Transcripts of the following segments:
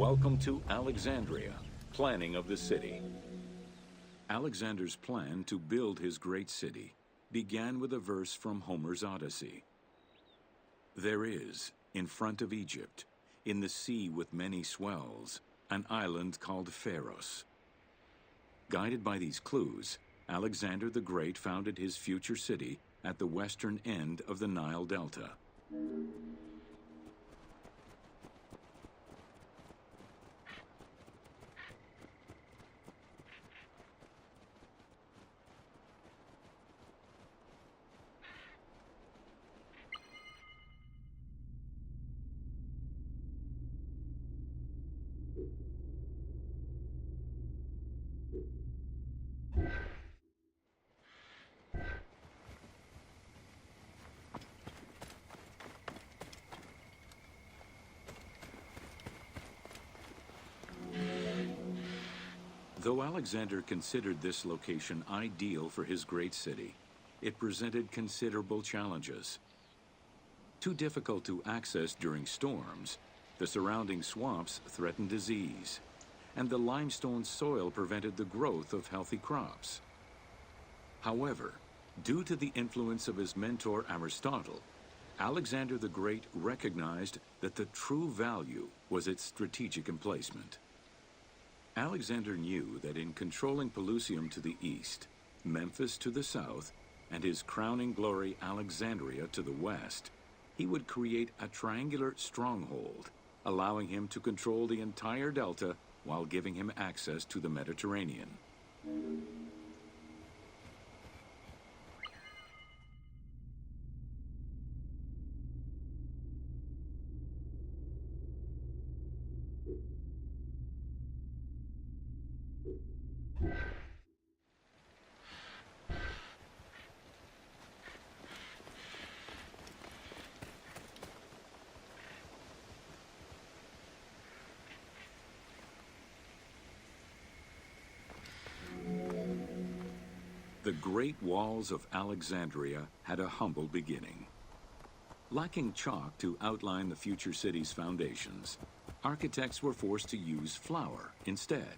Welcome to Alexandria, planning of the city. Alexander's plan to build his great city began with a verse from Homer's Odyssey. There is, in front of Egypt, in the sea with many swells, an island called Pharos. Guided by these clues, Alexander the Great founded his future city at the western end of the Nile Delta. Though Alexander considered this location ideal for his great city, it presented considerable challenges. Too difficult to access during storms, the surrounding swamps threatened disease, and the limestone soil prevented the growth of healthy crops. However, due to the influence of his mentor Aristotle, Alexander the Great recognized that the true value was its strategic emplacement. Alexander knew that in controlling Pelusium to the east, Memphis to the south, and his crowning glory Alexandria to the west, he would create a triangular stronghold, allowing him to control the entire delta while giving him access to the Mediterranean. The Great Walls of Alexandria had a humble beginning. Lacking chalk to outline the future city's foundations, architects were forced to use flour instead.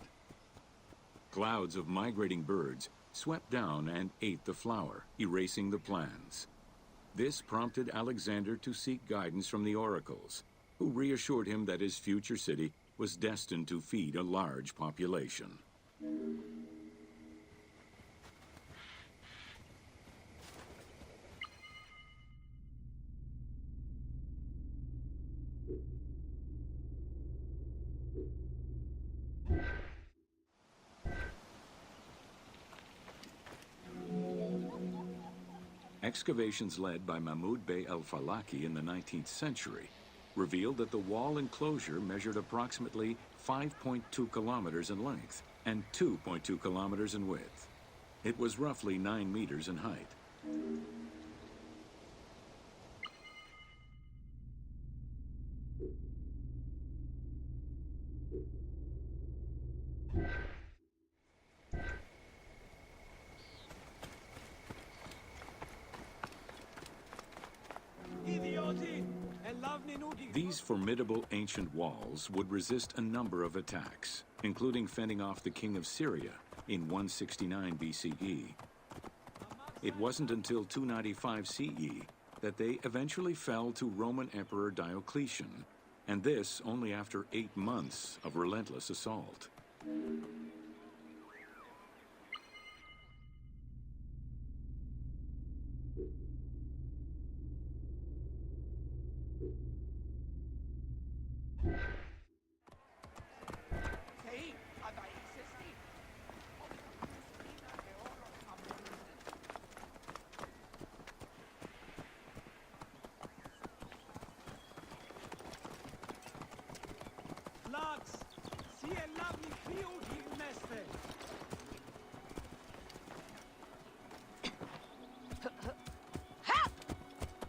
Clouds of migrating birds swept down and ate the flour, erasing the plans. This prompted Alexander to seek guidance from the oracles, who reassured him that his future city was destined to feed a large population. Excavations led by Mahmud Bey el-Falaki in the 19th century revealed that the wall enclosure measured approximately 5.2 kilometers in length and 2.2 kilometers in width. It was roughly 9 meters in height. These formidable ancient walls would resist a number of attacks, including fending off the king of Syria in 169 BCE. It wasn't until 295 CE that they eventually fell to Roman Emperor Diocletian, and this only after 8 months of relentless assault.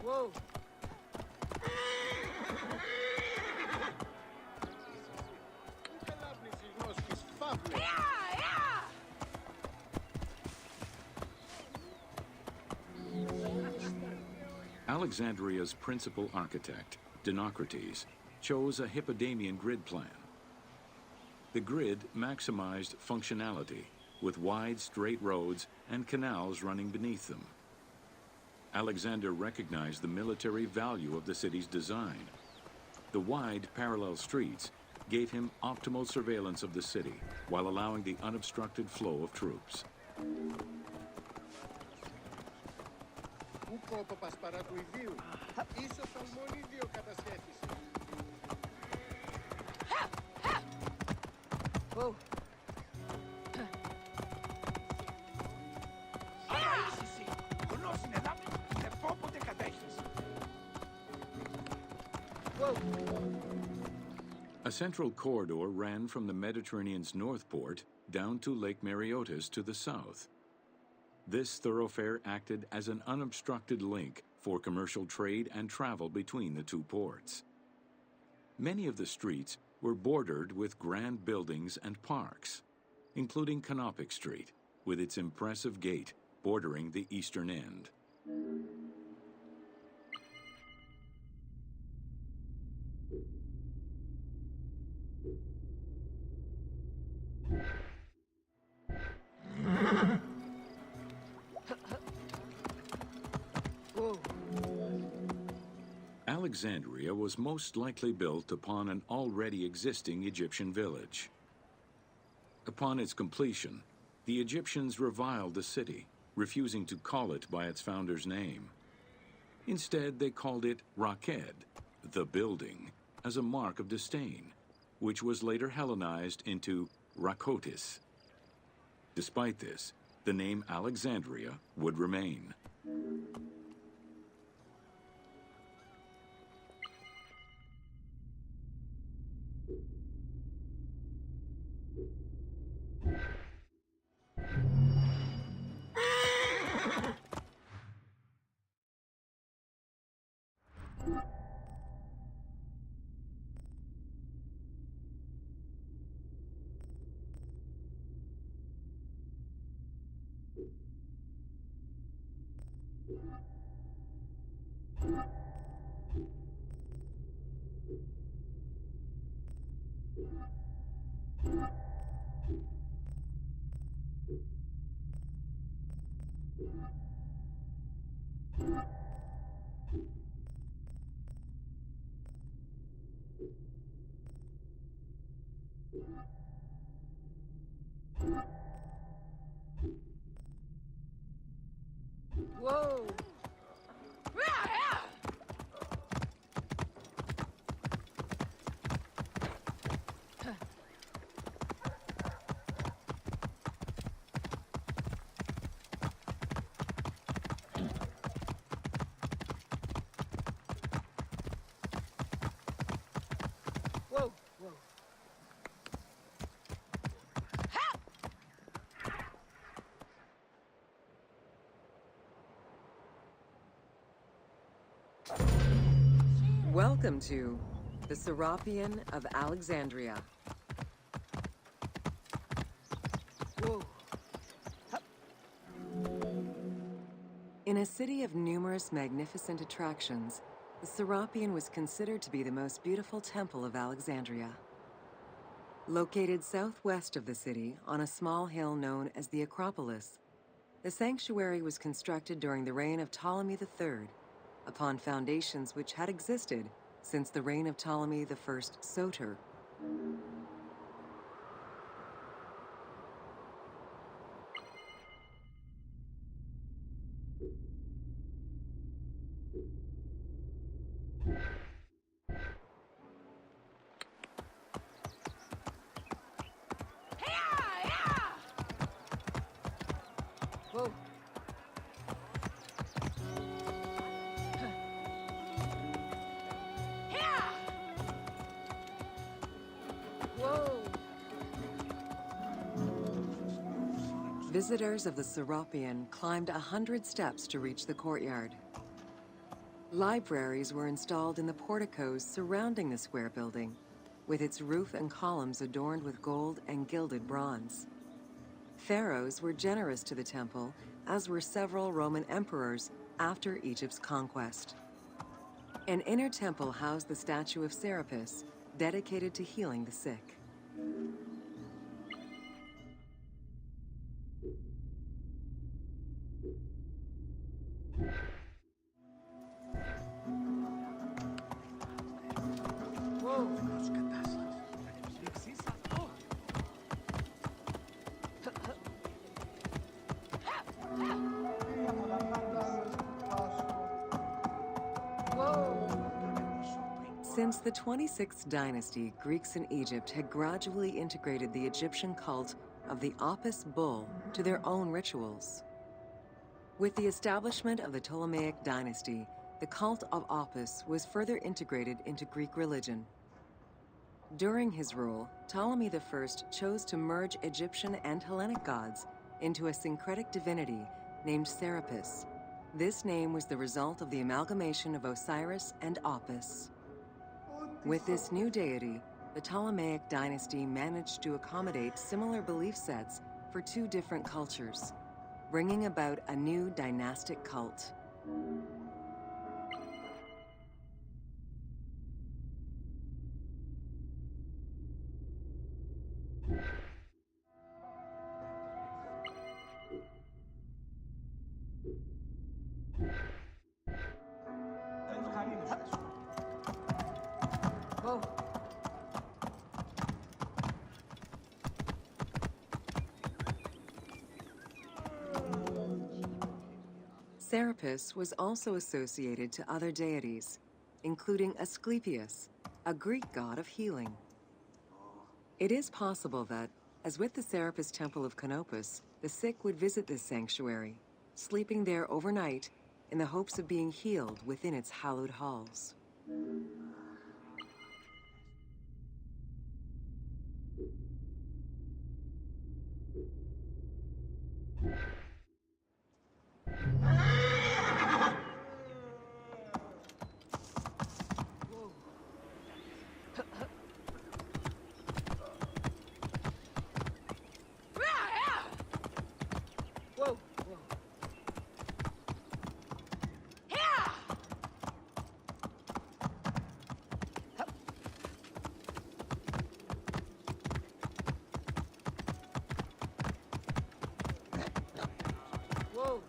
Whoa. Alexandria's principal architect, Dinocrates, chose a Hippodamian grid plan. The grid maximized functionality, with wide, straight roads and canals running beneath them. Alexander recognized the military value of the city's design. The wide, parallel streets gave him optimal surveillance of the city, while allowing the unobstructed flow of troops. Whoa. A central corridor ran from the Mediterranean's north port down to Lake Mareotis to the south. This thoroughfare acted as an unobstructed link for commercial trade and travel between the two ports. Many of the streets were bordered with grand buildings and parks, including Canopic Street, with its impressive gate bordering the eastern end. Alexandria was most likely built upon an already existing Egyptian village. Upon its completion, the Egyptians reviled the city, refusing to call it by its founder's name. Instead, they called it Raked, the building, as a mark of disdain, which was later Hellenized into Rakotis. Despite this, the name Alexandria would remain. Whoa! Whoa! Whoa! Welcome to the Serapeum of Alexandria. Whoa! In a city of numerous magnificent attractions, the Serapeum was considered to be the most beautiful temple of Alexandria. Located southwest of the city on a small hill known as the Acropolis, the sanctuary was constructed during the reign of Ptolemy III, upon foundations which had existed since the reign of Ptolemy I Soter. Whoa! Whoa! Visitors of the Serapeum climbed 100 steps to reach the courtyard. Libraries were installed in the porticos surrounding the square building, with its roof and columns adorned with gold and gilded bronze. Pharaohs were generous to the temple, as were several Roman emperors after Egypt's conquest. An inner temple housed the statue of Serapis, dedicated to healing the sick. Whoa! Since the 26th dynasty, Greeks in Egypt had gradually integrated the Egyptian cult of the Apis bull to their own rituals. With the establishment of the Ptolemaic dynasty, the cult of Apis was further integrated into Greek religion. During his rule, Ptolemy I chose to merge Egyptian and Hellenic gods into a syncretic divinity named Serapis. This name was the result of the amalgamation of Osiris and Apis. With this new deity, the Ptolemaic dynasty managed to accommodate similar belief sets for two different cultures, bringing about a new dynastic cult. Whoa! Serapis was also associated to other deities, including Asclepius, a Greek god of healing. It is possible that, as with the Serapis Temple of Canopus, the sick would visit this sanctuary, sleeping there overnight in the hopes of being healed within its hallowed halls. Whoa! Whoa! Whoa!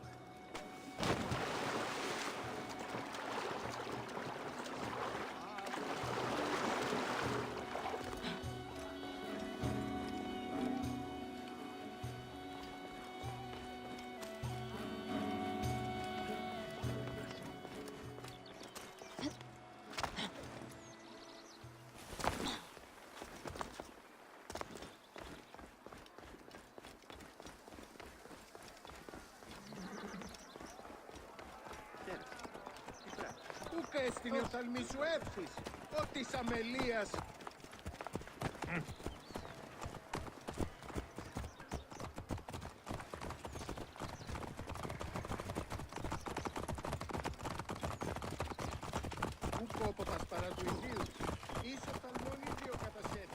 Πού έστεινε οφθαλμή σου εύχης, ό της αμελίας. Πού κόποτας παρά του ιδίους, εις οφθαλμόν ίδιο κατασέφηση.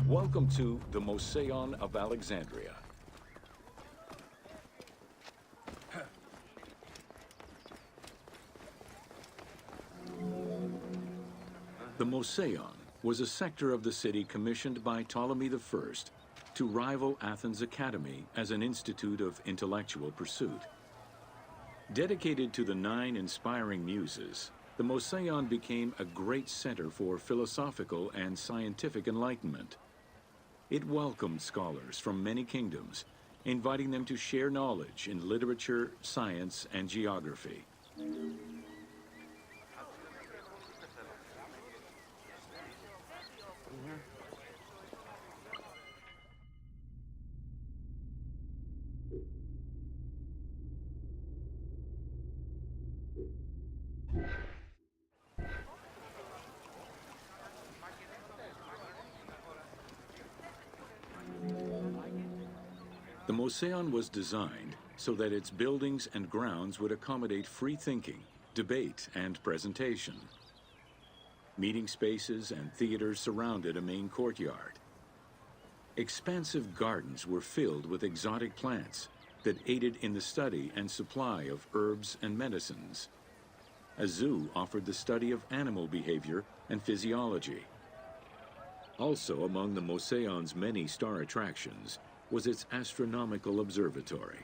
Welcome to the Mouseion of Alexandria. The Mouseion was a sector of the city commissioned by Ptolemy I to rival Athens' Academy as an institute of intellectual pursuit. Dedicated to the 9 inspiring muses, the Mouseion became a great center for philosophical and scientific enlightenment. It welcomed scholars from many kingdoms, inviting them to share knowledge in literature, science, and geography. The Mouseion was designed so that its buildings and grounds would accommodate free thinking, debate, and presentation. Meeting spaces and theaters surrounded a main courtyard. Expansive gardens were filled with exotic plants that aided in the study and supply of herbs and medicines. A zoo offered the study of animal behavior and physiology. Also among the Moseon's many star attractions was its astronomical observatory.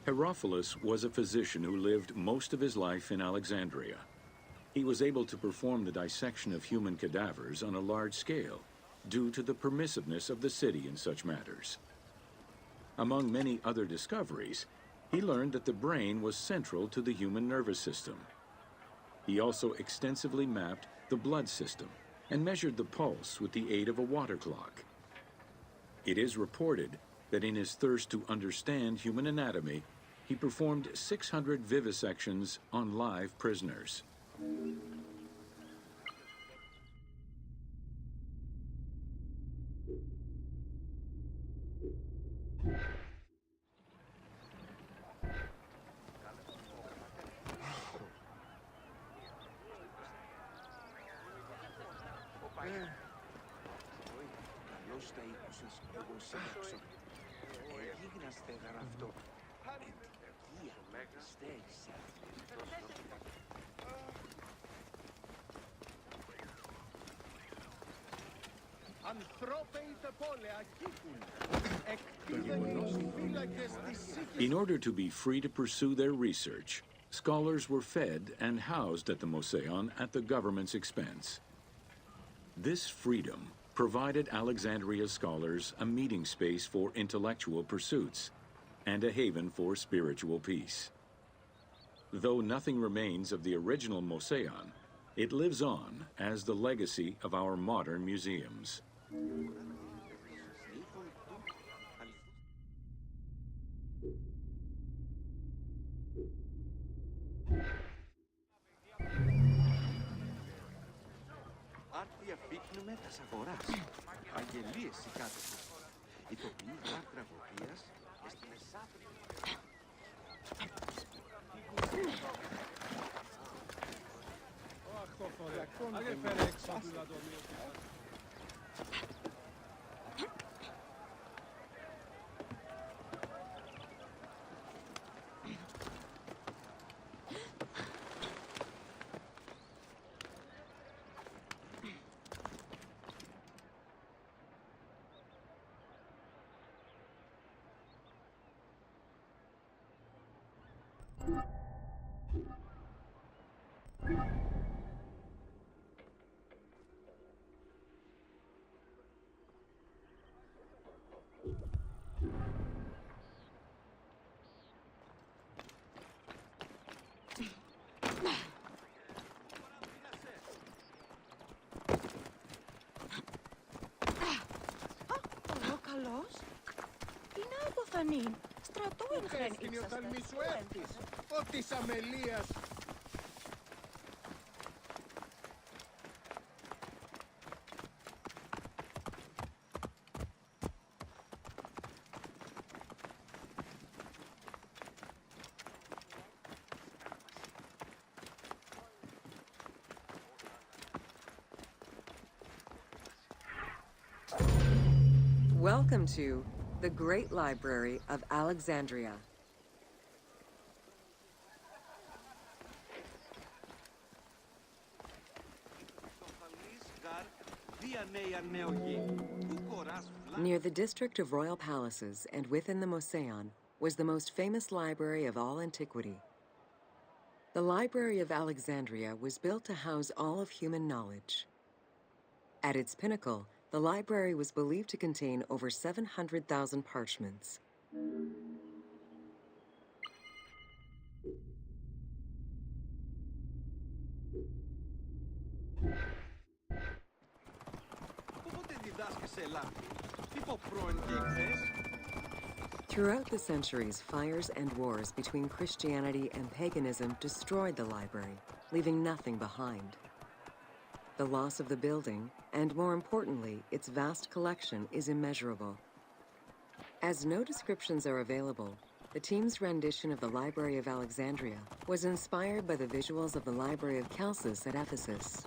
Herophilus was a physician who lived most of his life in Alexandria. He was able to perform the dissection of human cadavers on a large scale due to the permissiveness of the city in such matters. Among many other discoveries, he learned that the brain was central to the human nervous system. He also extensively mapped the blood system and measured the pulse with the aid of a water clock. It is reported that in his thirst to understand human anatomy, he performed 600 vivisections on live prisoners. In order to be free to pursue their research, scholars were fed and housed at the Moseon at the government's expense. This freedom provided Alexandria's scholars a meeting space for intellectual pursuits and a haven for spiritual peace. Though nothing remains of the original Moseon, it lives on as the legacy of our modern museums. Άρθια αφήκνουμε τας αγοράς. Αγγελίες οι κάτω. Οι τοπιοί άρθρα βοτίας και στη μεσάφρη. Καλός. Τι να υποφανεί. Στρατού εν Πού χρέν έσκηνε ο ύψαστα. θαλμής σου έρθεις, ο της αμελίας. Welcome to the Great Library of Alexandria. Near the district of royal palaces and within the Moseon was the most famous library of all antiquity. The Library of Alexandria was built to house all of human knowledge. At its pinnacle, the library was believed to contain over 700,000 parchments. Πότε διδάσκεσαι Ελλάδα, τύπο πρώην και εχθές. Throughout the centuries, fires and wars between Christianity and paganism destroyed the library, leaving nothing behind. The loss of the building, and more importantly, its vast collection, is immeasurable. As no descriptions are available, the team's rendition of the Library of Alexandria was inspired by the visuals of the Library of Chalcis at Ephesus.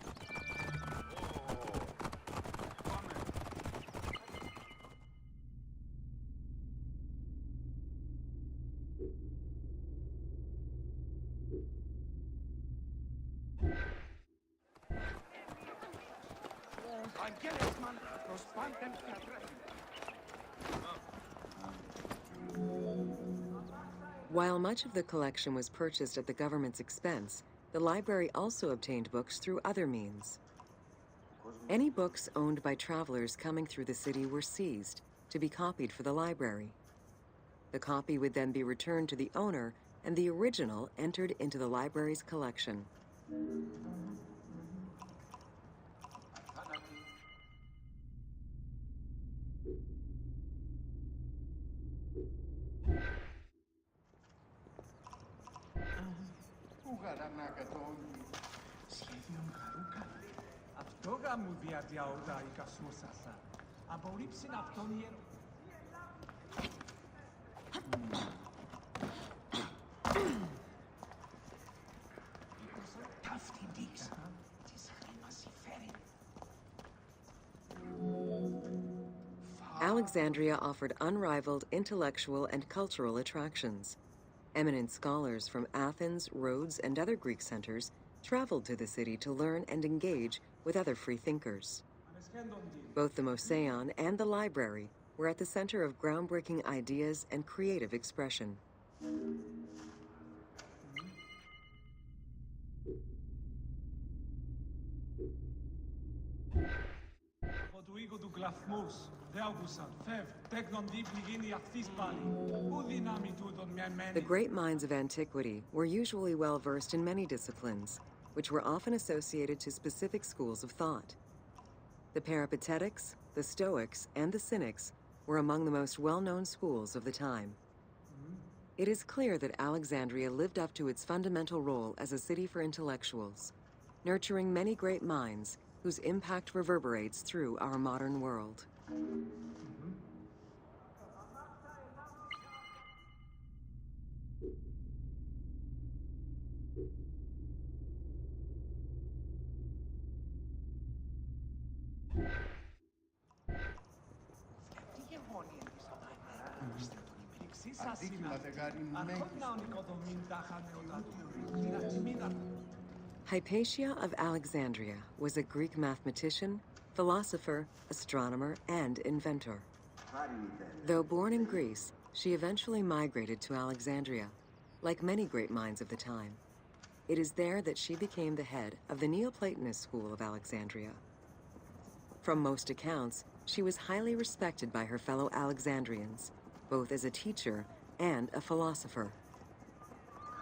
Αγγέλεσμαν προς πάντεν κατρέχει. While much of the collection was purchased at the government's expense, the library also obtained books through other means. Any books owned by travelers coming through the city were seized to be copied for the library. The copy would then be returned to the owner, and the original entered into the library's collection. Πού γαρανάκα το όλοι. Σχέδιο χαρούκα. Αυτό γαμού διαδιαούδα η κασούσασα. Απορρίψην αυτόν ιερο. Ταύτη δείξα της χρήμας υφέρει. Alexandria offered unrivaled intellectual and cultural attractions. Eminent scholars from Athens, Rhodes, and other Greek centers traveled to the city to learn and engage with other free thinkers. Both the Mouseion and the library were at the center of groundbreaking ideas and creative expression. Του οίκου του κλαθμούς, δεάγουσαν, φεύ, τέκνον δίπλη γίνει αυτής πάλι. Πού δυνάμει τούτον μια εμένη. The great minds of antiquity were usually well versed in many disciplines, which were often associated to specific schools of thought. The Peripatetics, the Stoics, and the Cynics were among the most well-known schools of the time. It is clear that Alexandria lived up to its fundamental role as a city for intellectuals, nurturing many great minds whose impact reverberates through our modern world. Αντίκειμα δεγάρι μέγιστο. Αρχόν να νοικοδομήν τάχανε οτάτου. Την ατιμίνα. Hypatia of Alexandria was a Greek mathematician, philosopher, astronomer, and inventor. Though born in Greece, she eventually migrated to Alexandria, like many great minds of the time. It is there that she became the head of the Neoplatonist school of Alexandria. From most accounts, she was highly respected by her fellow Alexandrians, both as a teacher and a philosopher.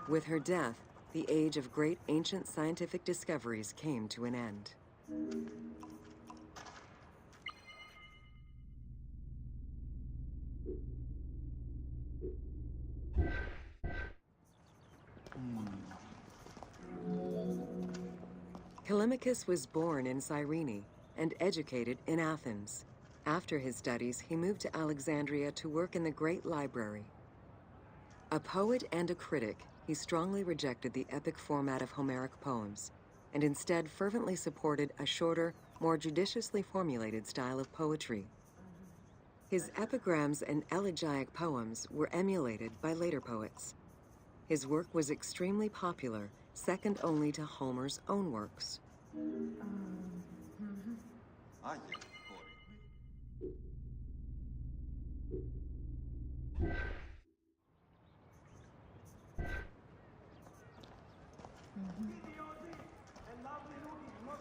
With her death, the age of great ancient scientific discoveries came to an end. Callimachus was born in Cyrene and educated in Athens. After his studies, he moved to Alexandria to work in the Great Library. A poet and a critic, he strongly rejected the epic format of Homeric poems, and instead fervently supported a shorter, more judiciously formulated style of poetry. His epigrams and elegiac poems were emulated by later poets. His work was extremely popular, second only to Homer's own works. Άγια κόρη.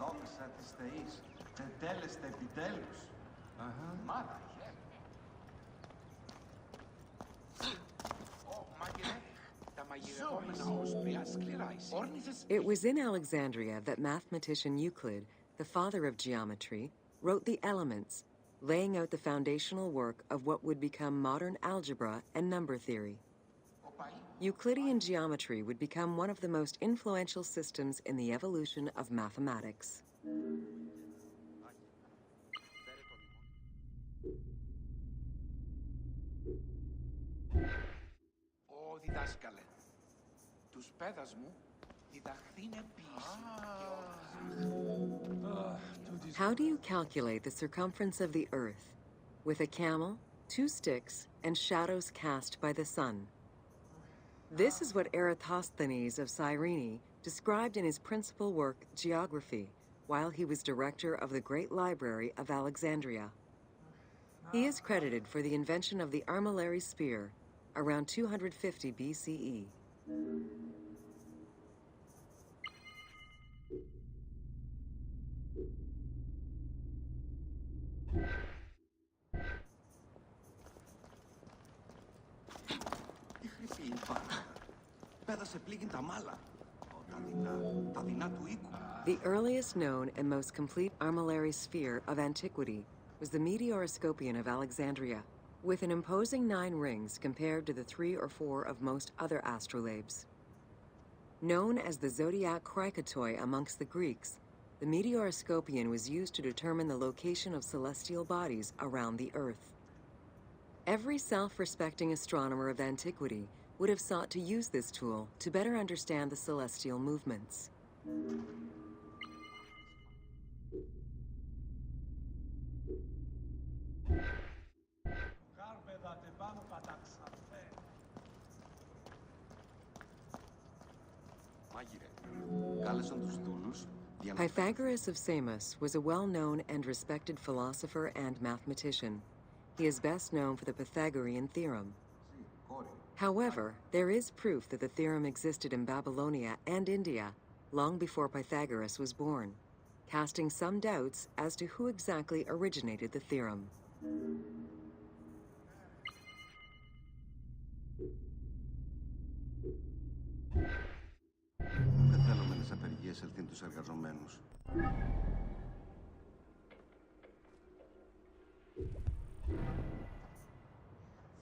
Δόξα της Θεής, τετέλεστε επιτέλους. Μάνα, χέρι. Ω, μάγειρε, τα μαγειρευόμενα όσπρια σκληρά εις όρνηθες. It was in Alexandria that mathematician Euclid, the father of geometry, wrote the Elements, laying out the foundational work of what would become modern algebra and number theory. Euclidean geometry would become one of the most influential systems in the evolution of mathematics. Ω διδάσκαλε, τους πέδας μου διδαχθήνε ποιήση. How do you calculate the circumference of the Earth? With a camel, 2 sticks, and shadows cast by the sun. This is what Eratosthenes of Cyrene described in his principal work, Geography, while he was director of the Great Library of Alexandria. He is credited for the invention of the armillary spear around 250 BCE. Τι χρυσή είναι πάρα. Πέδασε πλήγην τα μάλα. Τα δεινά του οίκου. The earliest known and most complete armillary sphere of antiquity was the Meteoroscopion of Alexandria, with an imposing 9 rings compared to the 3 or 4 of most other astrolabes. Known as the zodiac Krikatoi amongst the Greeks, the Meteoroscopion was used to determine the location of celestial bodies around the Earth. Every self-respecting astronomer of antiquity would have sought to use this tool to better understand the celestial movements. Μάγειρε, κάλεσαν τους δούλους για να... Pythagoras of Samos was a well-known and respected philosopher and mathematician. He is best known for the Pythagorean theorem. However, there is proof that the theorem existed in Babylonia and India long before Pythagoras was born, casting some doubts as to who exactly originated the theorem. Δεν θέλουμε τις απεργίες ελθύν τους εργαζομένους.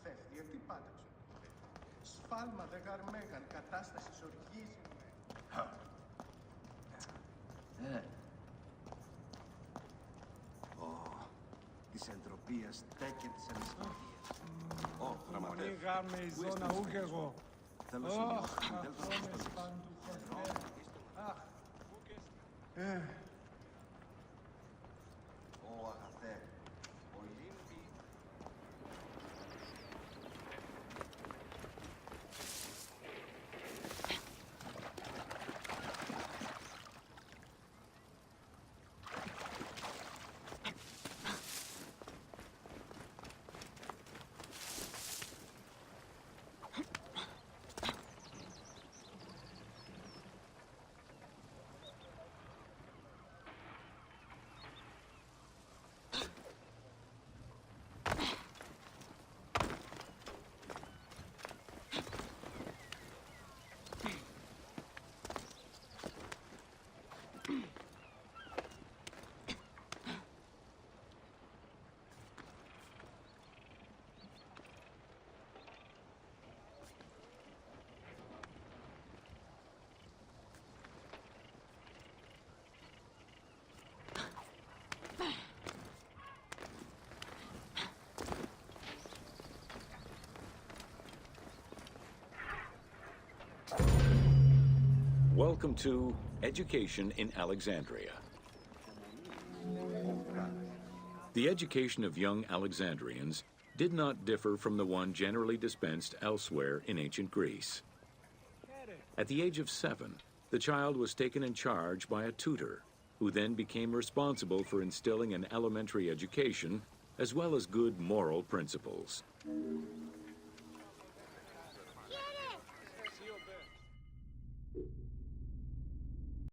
Φεύγει την πάταξε. Σφάλμα δε γαρμέγαν, κατάσταση οργίζεινε. Της εντροπίας στέκε της ανησυχίας. Ω, γραμματεύ, Μονίγαμε η πού είστε ζώνα στο ούκ εγώ. Θέλω σημειώσεις του μητέλτος της αποστολής. Ω, αγαθέ, ο Λύμπη... Welcome to Education in Alexandria. The education of young Alexandrians did not differ from the one generally dispensed elsewhere in ancient Greece. At the age of 7, the child was taken in charge by a tutor, who then became responsible for instilling an elementary education as well as good moral principles.